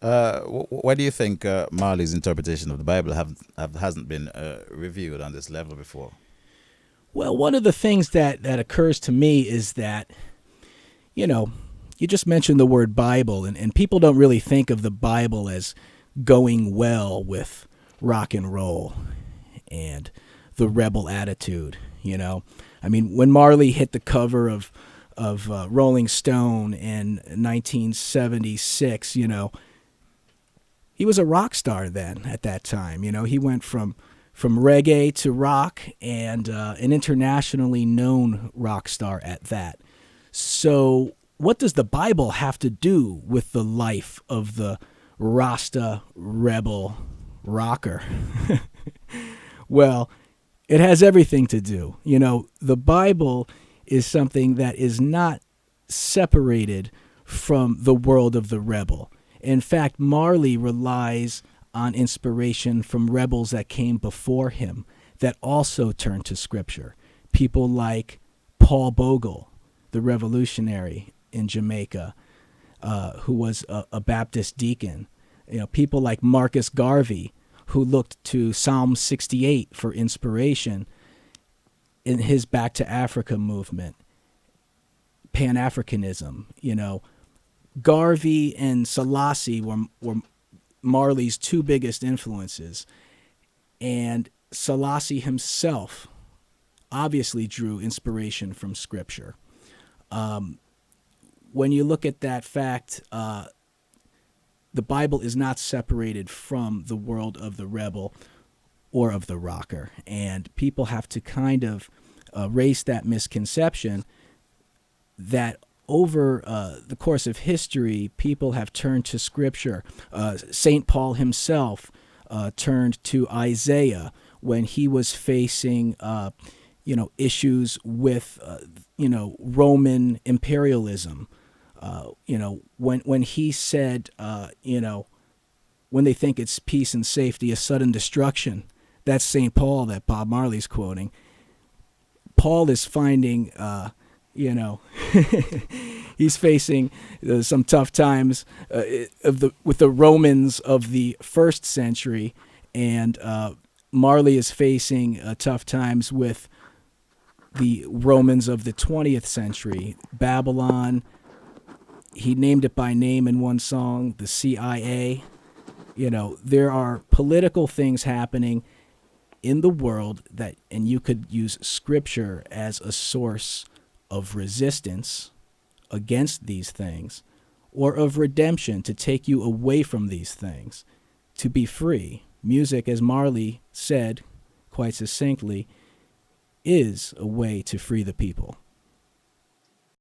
Why do you think Marley's interpretation of the Bible hasn't been reviewed on this level before? Well, one of the things that occurs to me is that, you know, you just mentioned the word Bible, and people don't really think of the Bible as going well with rock and roll and the rebel attitude, you know. I mean, when Marley hit the cover of Rolling Stone in 1976, you know, he was a rock star then at that time. You know, he went from reggae to rock, and an internationally known rock star at that. So, what does the Bible have to do with the life of the Rasta rebel rocker? Well, it has everything to do. You know, the Bible is something that is not separated from the world of the rebel. In fact, Marley relies on inspiration from rebels that came before him that also turned to Scripture. People like Paul Bogle, the revolutionary in Jamaica, who was a Baptist deacon. You know, people like Marcus Garvey, who looked to Psalm 68 for inspiration in his Back to Africa movement, Pan-Africanism. You know, Garvey and Selassie were Marley's two biggest influences, and Selassie himself obviously drew inspiration from Scripture. When you look at that fact, the Bible is not separated from the world of the rebel or of the rocker, and people have to kind of erase that misconception that over the course of history, people have turned to Scripture. St. Paul himself turned to Isaiah when he was facing, issues with, Roman imperialism. When he said, when they think it's peace and safety, a sudden destruction. That's St. Paul that Bob Marley's quoting. Paul is finding, he's facing some tough times with the Romans of the first century, and Marley is facing tough times with the Romans of the 20th century. Babylon, he named it by name in one song, the CIA. You know, there are political things happening in the world and you could use Scripture as a source of resistance against these things, or of redemption to take you away from these things, to be free. Music, as Marley said quite succinctly, is a way to free the people.